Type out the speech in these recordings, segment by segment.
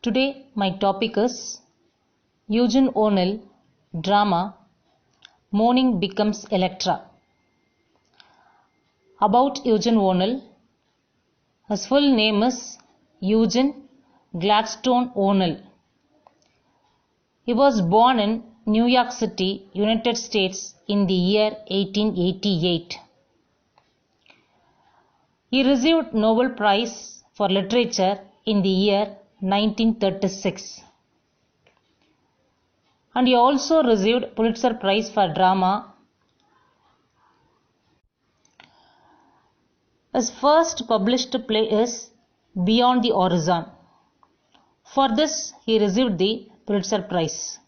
Today my topic is Eugene O'Neill drama Morning Becomes Electra. About Eugene O'Neill, his full name is Eugene Gladstone O'Neill. He was born in New York City, United States in the year 1888. He received Nobel Prize for Literature in the year 1936. And he also received Pulitzer Prize for Drama. His first published play is Beyond the Horizon. For this, he received the Pulitzer Prize.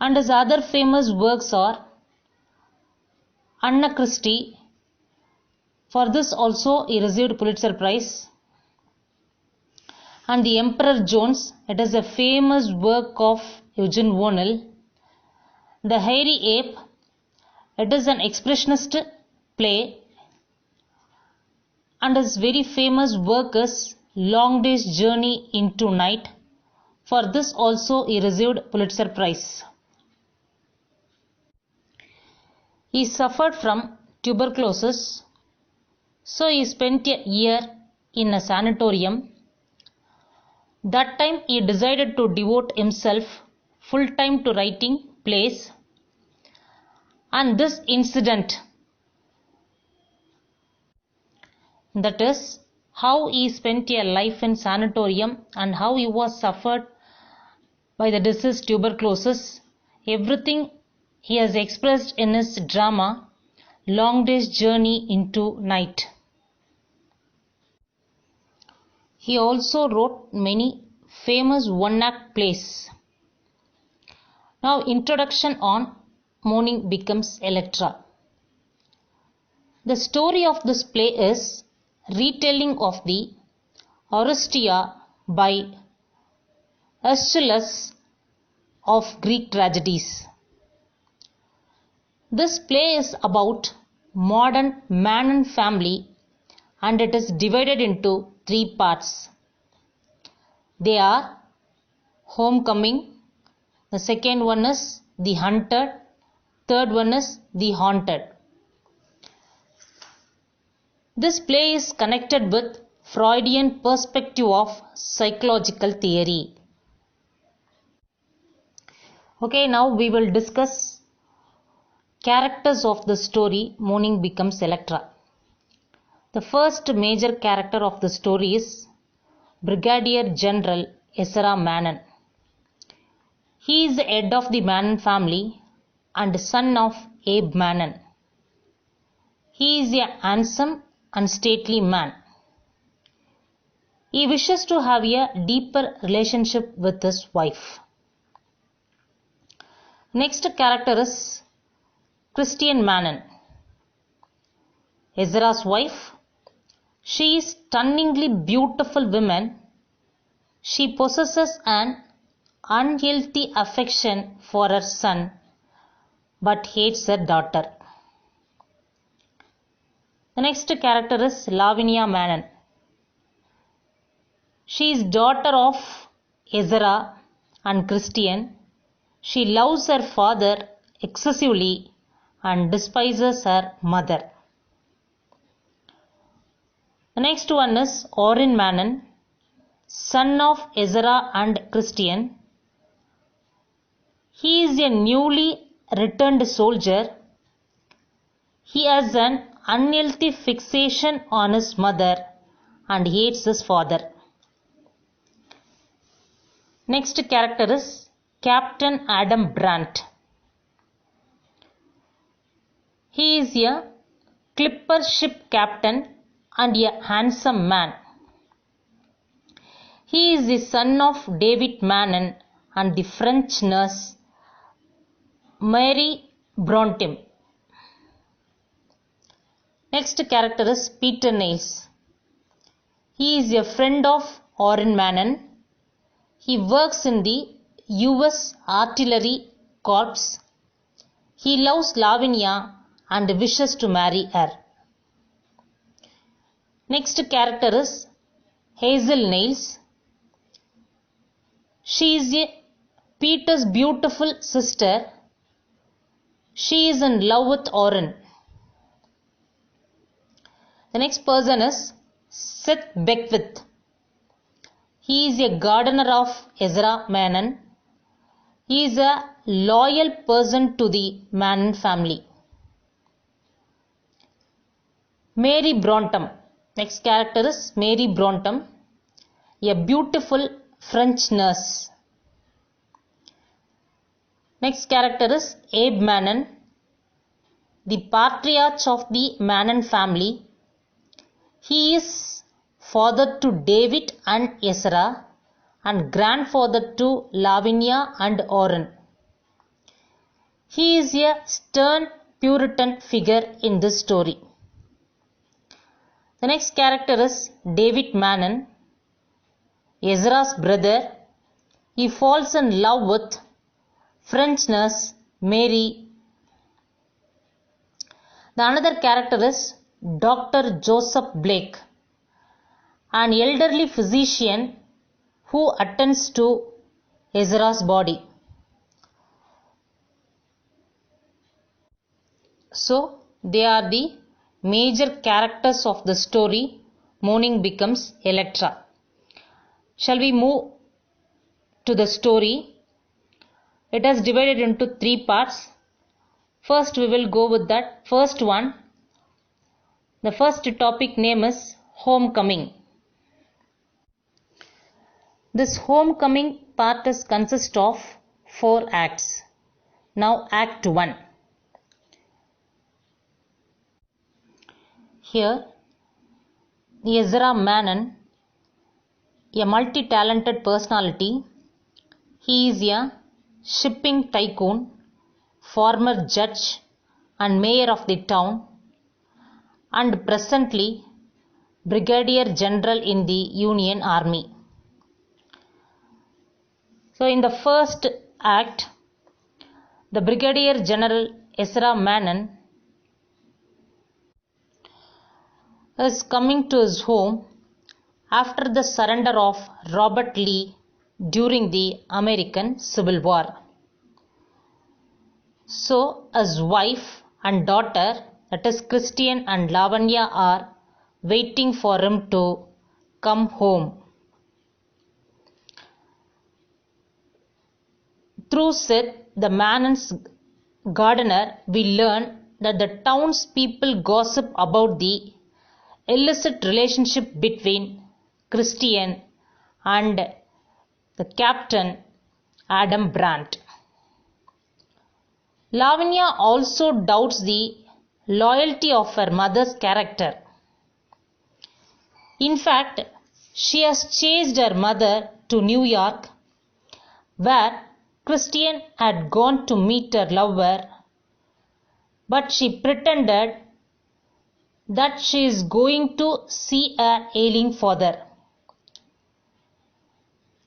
And his other famous works are Anna Christie. For this also he received Pulitzer Prize. And The Emperor Jones, it is a famous work of Eugene O'Neill. The Hairy Ape, it is an expressionist play. And his very famous work is Long Day's Journey into Night. For this also he received Pulitzer Prize. He suffered from tuberculosis, so he spent a year in a sanatorium. That time he decided to devote himself full time to writing plays, and this incident, that is how he spent a life in sanatorium and how he was suffered by the disease tuberculosis, everything he has expressed in his drama Long Day's Journey into Night. He also wrote many famous one-act plays. Now, introduction on Morning Becomes Electra. The story of this play is retelling of the Oresteia by Aeschylus of Greek tragedies. This play is about modern man and family, and it is divided into three parts. They are Homecoming, the second one is The Hunted, third one is The Haunted. This play is connected with Freudian perspective of psychological theory. Okay, now we will discuss characters of the story Morning Becomes Electra. The first major character of the story is Brigadier General Ezra Manon. He is the head of the Manon family and son of Abe Manon. He is a handsome and stately man. He wishes to have a deeper relationship with his wife. Next character is Christian Manon, Ezra's wife. She is stunningly beautiful woman. She possesses an unhealthy affection for her son but hates her daughter. The next character is Lavinia Manon. She is daughter of Ezra and Christian. She loves her father excessively and despises her mother. The next one is Orrin Manon, son of Ezra and Christian. He is a newly returned soldier. He has an unhealthy fixation on his mother and hates his father. Next character is Captain Adam Brandt. He is a clipper ship captain and a handsome man. He is the son of David Manon and the French nurse Mary Brontë. Next character is Peter Niles. He is a friend of Orrin Manon. He works in the US Artillery Corps. He loves Lavinia and wishes to marry her. Next character is Hazel Niles. She is Peter's beautiful sister. She is in love with Oren. The next person is Seth Beckwith. He is a gardener of Ezra Manon. He is a loyal person to the Manon family. Mary Brontë. Next character is Mary Brontë, a beautiful French nurse. Next character is Abe Manon, the patriarch of the Manon family. He is father to David and Ezra and grandfather to Lavinia and Oren. He is a stern Puritan figure in this story. The next character is David Manon, Ezra's brother. He falls in love with French nurse Mary. The another character is Dr. Joseph Blake, an elderly physician who attends to Ezra's body. So, they are the major characters of the story Morning Becomes Electra. Shall we move to the story? It is divided into 3 parts. First, we will go with that first one. The first topic name is Homecoming. This homecoming part is consists of 4 acts. Now Act 1. Here, Ezra Manon, a multi-talented personality. He is a shipping tycoon, former judge and mayor of the town, and presently brigadier general in the Union Army. So in the first act, the brigadier general Ezra Manon is coming to his home after the surrender of Robert Lee during the American Civil War. So his wife and daughter, that is Christian and Lavanya, are waiting for him to come home. Through Seth, the Manon's gardener, we learn that the townspeople gossip about the illicit relationship between Christian and the captain Adam Brandt. Lavinia also doubts the loyalty of her mother's character. In fact, she has chased her mother to New York, where Christian had gone to meet her lover, but she pretended that she is going to see her ailing father.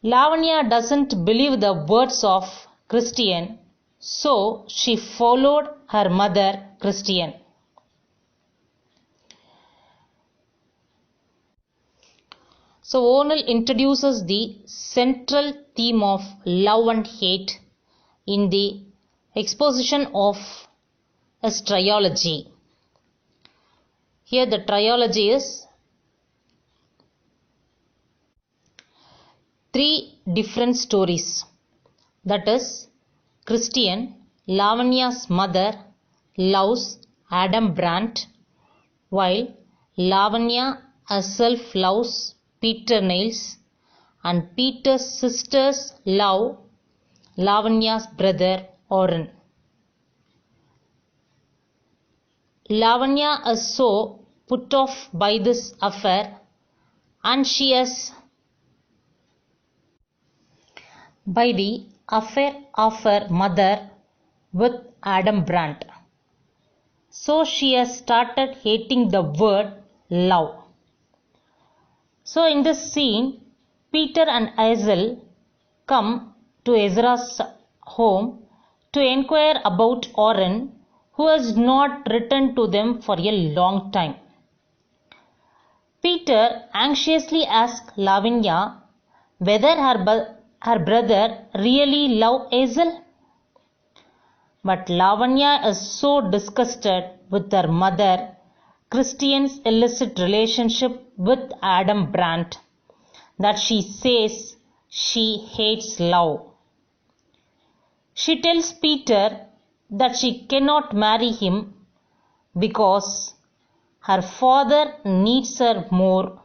Lavanya doesn't believe the words of Christian, so she followed her mother, Christian. So O'Neill introduces the central theme of love and hate in the exposition of his trilogy. Here the trilogy is 3 different stories. That is, Christian, Lavanya's mother, loves Adam Brandt, while Lavanya herself loves Peter Niles, and Peter's sisters love Lavanya's brother Oren. Lavanya is so put off by this affair, and she is by the affair of her mother with Adam Brandt. So she has started hating the word love. So in this scene, Peter and Hazel come to Ezra's home to inquire about Oren, who has not returned to them for a long time. Peter anxiously asks Lavinia whether her her brother really love Hazel? But Lavanya is so disgusted with her mother Christian's illicit relationship with Adam Brandt that she says she hates love. She tells Peter that she cannot marry him because her father needs her more.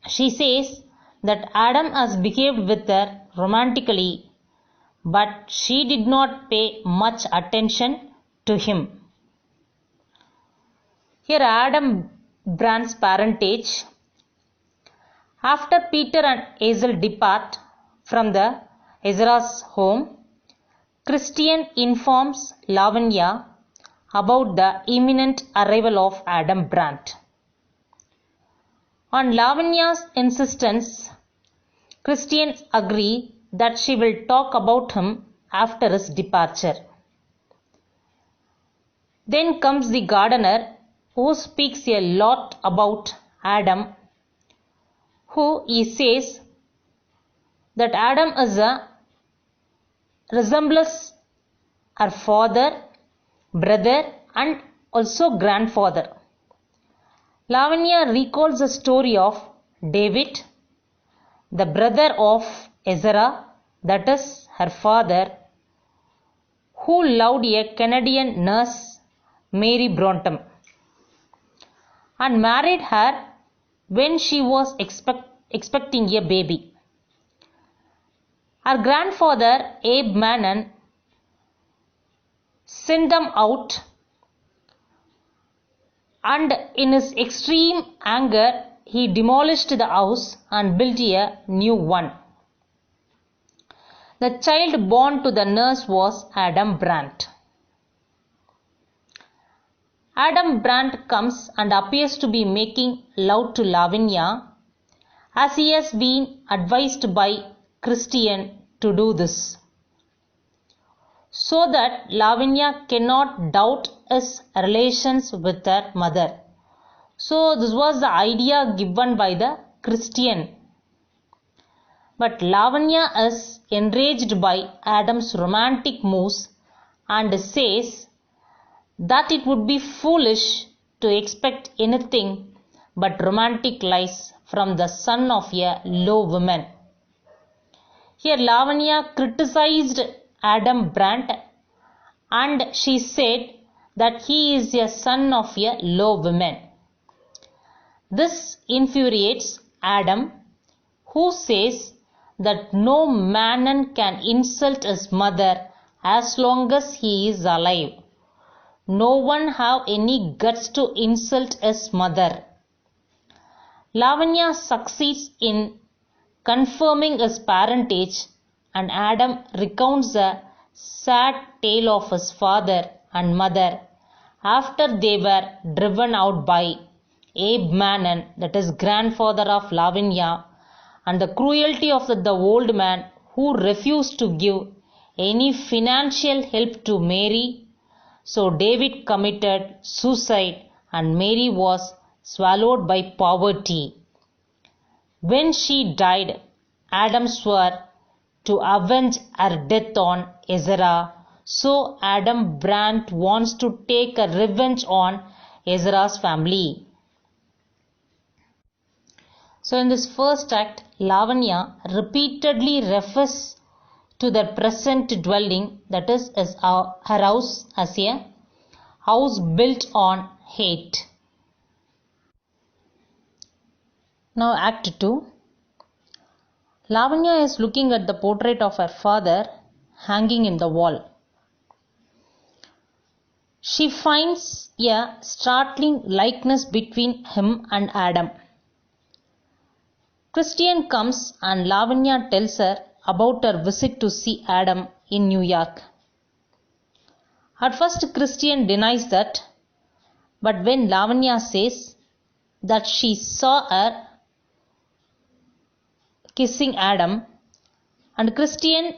She says that Adam has behaved with her romantically, but she did not pay much attention to him. Here Adam Brandt's parentage. After Peter and Hazel depart from the Ezra's home, Christian informs Lavanya about the imminent arrival of Adam Brandt. On Lavanya's insistence, Christian agrees that she will talk about him after his departure. Then comes the gardener, who speaks a lot about Adam, who he says that Adam is a resembles her father, brother and also grandfather. Lavanya recalls the story of David, the brother of Ezra, that is her father, who loved a Canadian nurse, Mary Bronte, and married her when she was expecting a baby. Her grandfather, Abe Manon, sent them out, and in his extreme anger, he demolished the house and built a new one. The child born to the nurse was Adam Brandt. Adam Brandt comes and appears to be making love to Lavanya, as he has been advised by Christian to do this, so that Lavanya cannot doubt his relations with her mother. So this was the idea given by the Christian. But Lavanya is enraged by Adam's romantic moves and says that it would be foolish to expect anything but romantic lies from the son of a low woman. Here Lavanya criticized Adam Brandt and she said that he is a son of a low woman. This infuriates Adam, who says that no man can insult his mother as long as he is alive. No one have any guts to insult his mother. Lavanya succeeds in confirming his parentage, and Adam recounts the sad tale of his father and mother after they were driven out by Abe Manon, that is grandfather of Lavanya, and the cruelty of the old man who refused to give any financial help to Mary. So David committed suicide and Mary was swallowed by poverty. When she died, Adam swore to avenge her death on Ezra. So Adam Brandt wants to take a revenge on Ezra's family. So in this first act, Lavanya repeatedly refers to their present dwelling, that is her house, as a house built on hate. Now Act 2. Lavanya is looking at the portrait of her father hanging in the wall. She finds a startling likeness between him and Adam. Christian comes and Lavanya tells her about her visit to see Adam in New York. At first Christian denies that, but when Lavanya says that she saw her kissing Adam, and Christian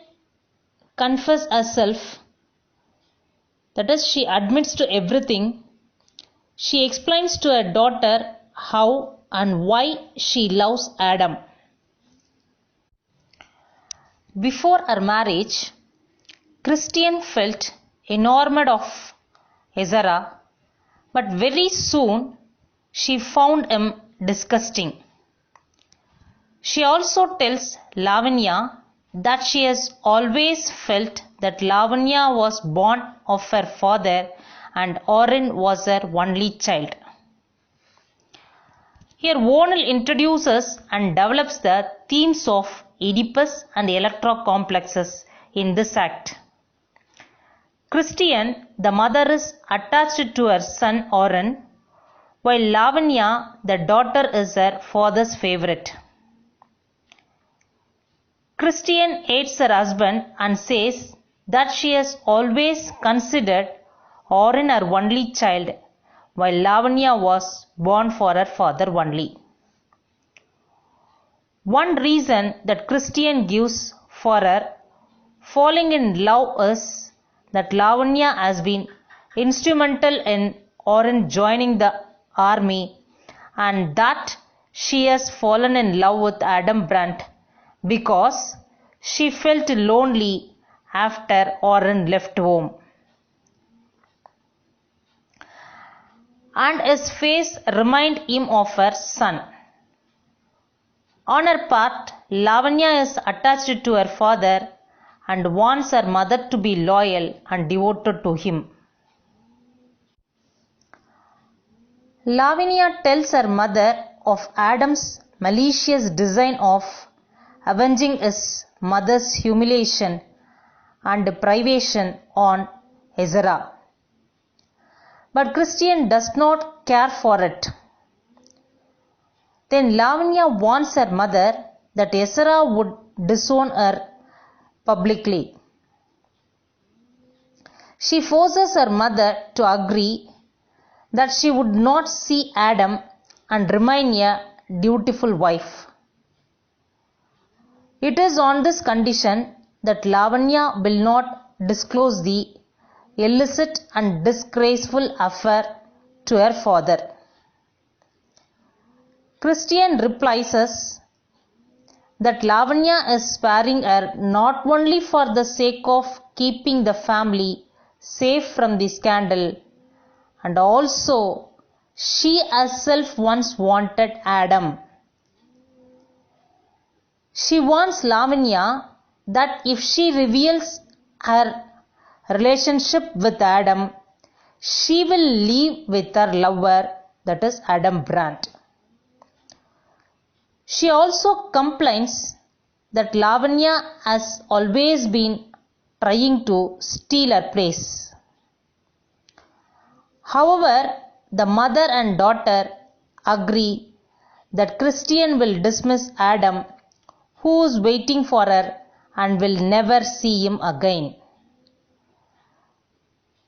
confesses herself, that is, she admits to everything, she explains to her daughter how and why she loves Adam. Before her marriage, Christian felt enamored of Ezra, but very soon she found him disgusting. She also tells Lavanya that she has always felt that Lavanya was born of her father and Oren was her only child. Here Vonel introduces and develops the themes of Oedipus and Electra complexes in this act. Christian, the mother, is attached to her son Oren, while Lavanya, the daughter, is her father's favorite. Christian hates her husband and says that she has always considered Oren her only child, while Lavanya was born for her father only. One reason that Christian gives for her falling in love is that Lavanya has been instrumental in Oren joining the army and that she has fallen in love with Adam Brandt because she felt lonely after Oren left home. And his face reminded him of her son. On her part, Lavanya is attached to her father and wants her mother to be loyal and devoted to him. Lavanya tells her mother of Adam's malicious design of avenging his mother's humiliation and privation on Ezra. But Christian does not care for it. Then Lavanya warns her mother that Ezra would disown her publicly. She forces her mother to agree that she would not see Adam and remain a dutiful wife. It is on this condition that Lavanya will not disclose the illicit and disgraceful affair to her father. Christian replies us that Lavanya is sparing her not only for the sake of keeping the family safe from the scandal, and also she herself once wanted Adam. She warns Lavanya that if she reveals her relationship with Adam, she will leave with her lover, that is Adam Brandt. She also complains that Lavanya has always been trying to steal her place. However, the mother and daughter agree that Christian will dismiss Adam, who is waiting for her and will never see him again.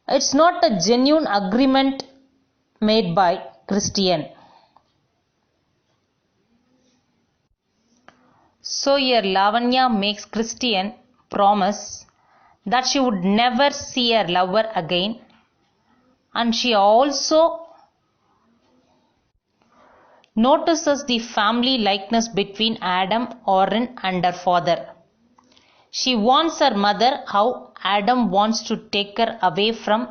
It's not a genuine agreement made by Christian. So here Lavanya makes Christian promise that she would never see her lover again, and she also notices the family likeness between Adam, Oren and her father. She warns her mother how Adam wants to take her away from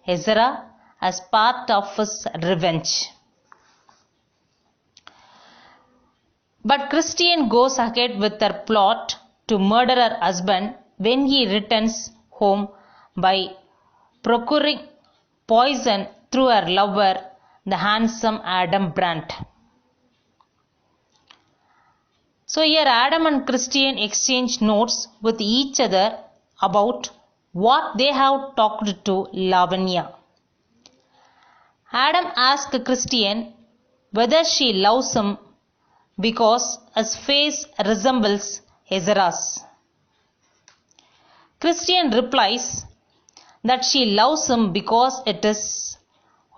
Ezra as part of his revenge. But Christian goes ahead with her plot to murder her husband when he returns home by procuring poison through her lover, the handsome Adam Brandt. So here Adam and Christian exchange notes with each other about what they have talked to Lavanya. Adam asks Christian whether she loves him because his face resembles Ezra's. Christian replies that she loves him because it is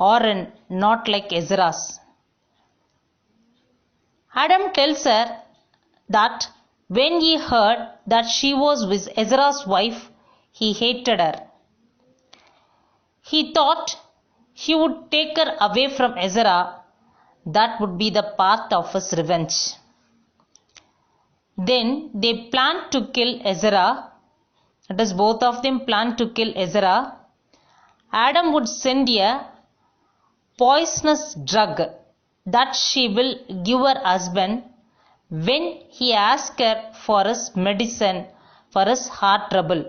Oren, not like Ezra's. Adam tells her that when he heard that she was with Ezra's wife, he hated her. He thought he would take her away from Ezra. That would be the path of his revenge. Then they planned to kill Ezra. That is, both of them planned to kill Ezra. Adam would send a poisonous drug that she will give her husband when he asks her for his medicine for his heart trouble.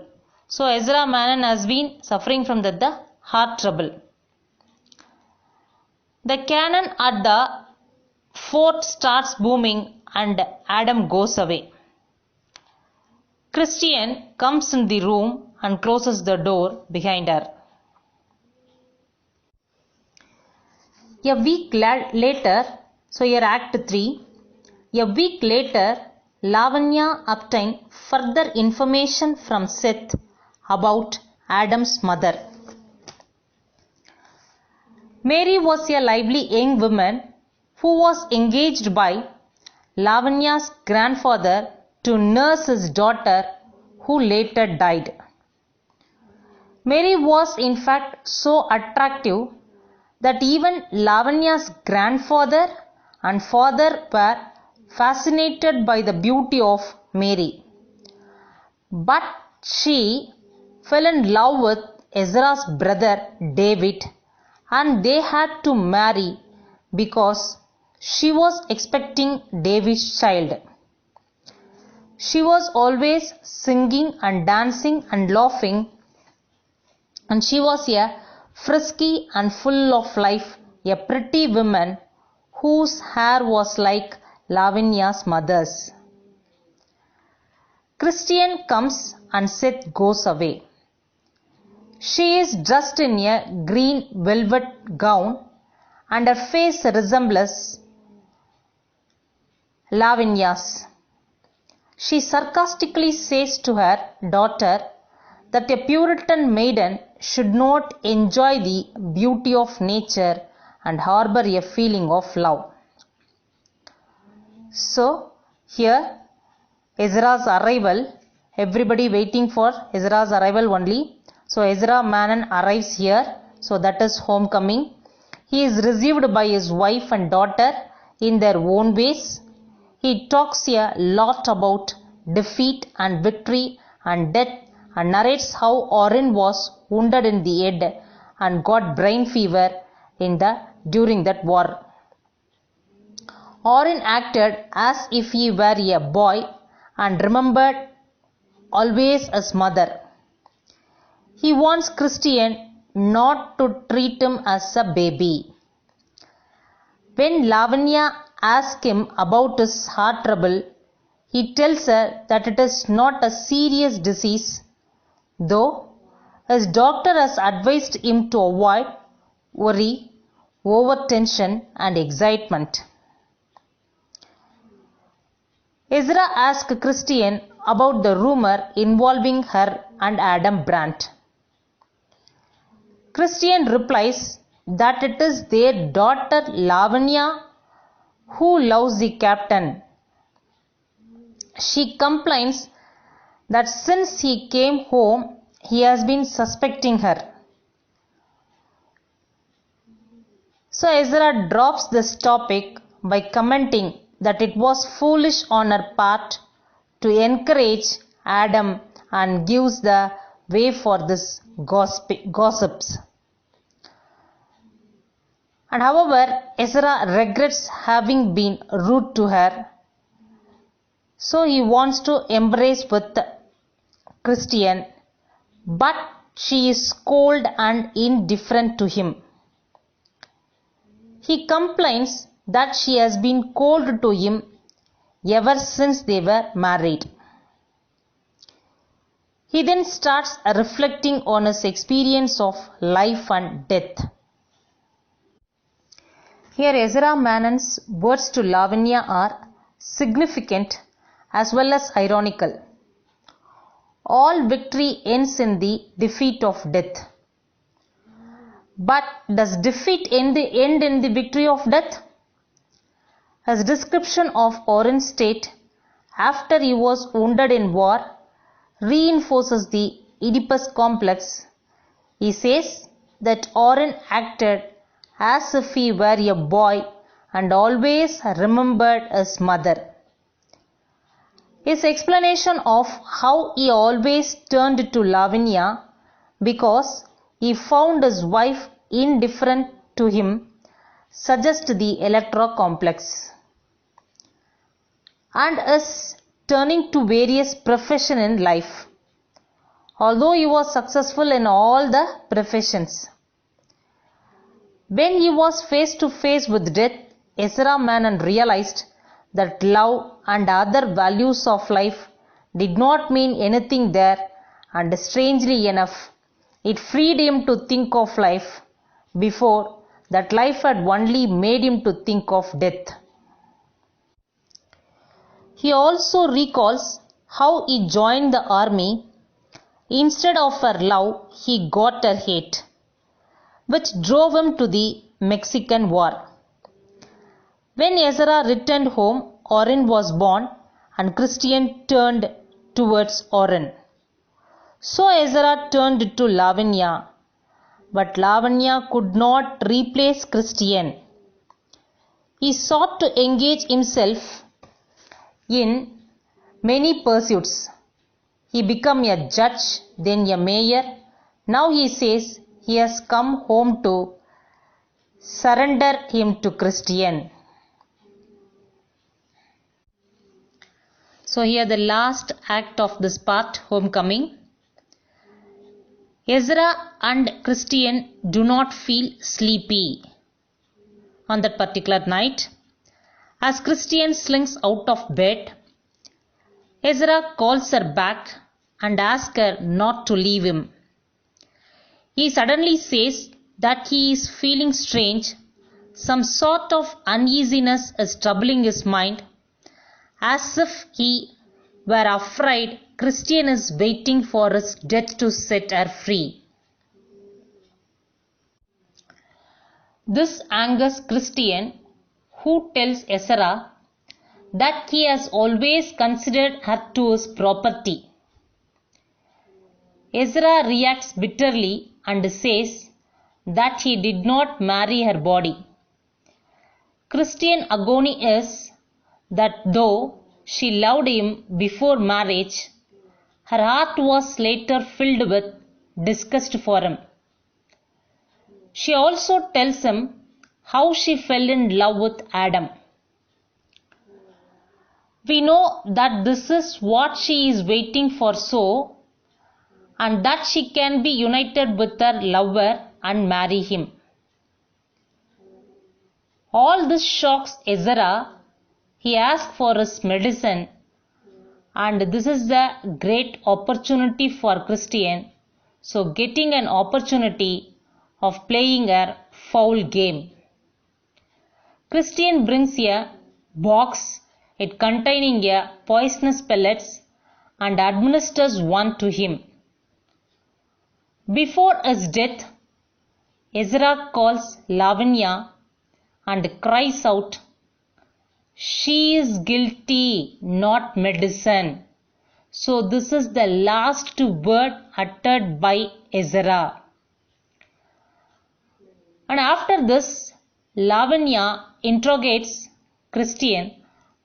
So Ezra Manon has been suffering from the heart trouble. The cannon at the fort starts booming and Adam goes away. Christian comes in the room and closes the door behind her. A week later, so here Act 3, a week later, Lavanya obtained further information from Seth about Adam's mother. Mary was a lively young woman who was engaged by Lavanya's grandfather to nurse his daughter who later died. Mary was in fact so attractive that even Lavanya's grandfather and father were fascinated by the beauty of Mary. But she fell in love with Ezra's brother David, and they had to marry because she was expecting David's child. She was always singing and dancing and laughing, and she was a frisky and full of life, a pretty woman whose hair was like Lavanya's mother's. Christian comes and Seth goes away. She is dressed in a green velvet gown and her face resembles Lavanya's. She sarcastically says to her daughter that a Puritan maiden should not enjoy the beauty of nature and harbor a feeling of love. So, here Ezra's arrival, everybody waiting for Ezra's arrival only. So, Ezra Manon arrives here, so that is homecoming. He is received by his wife and daughter in their own ways. He talks a lot about defeat and victory and death and narrates how Orin was wounded in the head and got brain fever during that war. Orin acted as if he were a boy and remembered always his mother. He wants Christian not to treat him as a baby. When Lavanya asks him about his heart trouble, he tells her that it is not a serious disease, though his doctor has advised him to avoid worry, overtension and excitement. Ezra asks Christian about the rumor involving her and Adam Brandt. Christian replies that it is their daughter Lavanya who loves the captain. She complains that since he came home, he has been suspecting her. So Ezra drops this topic by commenting that it was foolish on her part to encourage Adam and gives the way for this gossips. And however, Ezra regrets having been rude to her, so he wants to embrace with Christian, but she is cold and indifferent to him. He complains that she has been cold to him ever since they were married. He then starts reflecting on his experience of life and death. Here Ezra Manon's words to Lavanya are significant as well as ironical. All victory ends in the defeat of death. But does defeat end in the victory of death? His description of Orin's state after he was wounded in war reinforces the Oedipus complex. He says that Orin acted as if he were a boy and always remembered his mother. His explanation of how he always turned to Lavanya because he found his wife indifferent to him suggests the Electra complex. And his turning to various professions in life, although he was successful in all the professions. When he was face to face with death, Ezra Manon realized that love and other values of life did not mean anything there, and strangely enough, it freed him to think of life. Before that, life had only made him to think of death. He also recalls how he joined the army. Instead of her love, he got her hate, which drove him to the Mexican War. When Ezra returned home, Oren was born and Christian turned towards Oren. So Ezra turned to Lavanya, but Lavanya could not replace Christian. He sought to engage himself in many pursuits. He became a judge, then a mayor. Now he says he has come home to surrender him to Christian. So here the last act of this part, homecoming. Ezra and Christian do not feel sleepy on that particular night. As Christian slinks out of bed, Ezra calls her back and asks her not to leave him. He suddenly says that he is feeling strange. Some sort of uneasiness is troubling his mind, as if he were afraid Christian is waiting for his death to set her free. This angers Christian, who tells Ezra that he has always considered her to his property. Ezra reacts bitterly and says that he did not marry her body. Christian agony is that though she loved him before marriage, her heart was later filled with disgust for him. She also tells him how she fell in love with Adam. We know that this is what she is waiting for, and that she can be united with her lover and marry him. All this shocks Ezra. He asks for his medicine, and this is the great opportunity for Christian. So getting an opportunity of playing a foul game. Christian brings a box, it containing a poisonous pellets, and administers one to him. Before his death, Ezra calls Lavanya and cries out, "She is guilty, not medicine." So this is the last word uttered by Ezra. And after this, Lavanya interrogates Christian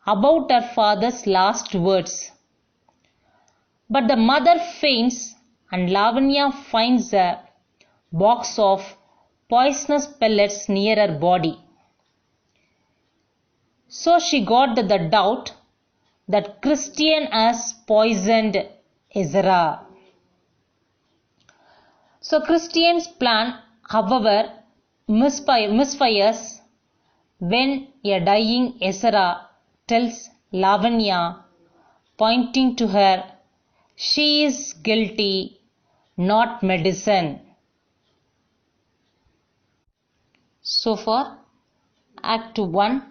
about her father's last words. But the mother faints and Lavanya finds a box of poisonous pellets near her body. So she got the doubt that Christian has poisoned Ezra. So Christian's plan, however, misfires when a dying Ezra tells Lavanya, pointing to her, "She is guilty, not medicine." So far, Act 1,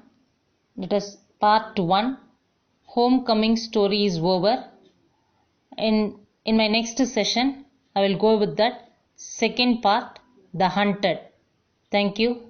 that is Part 1, Homecoming story is over. In my next session, I will go with that second part, The Hunted. Thank you.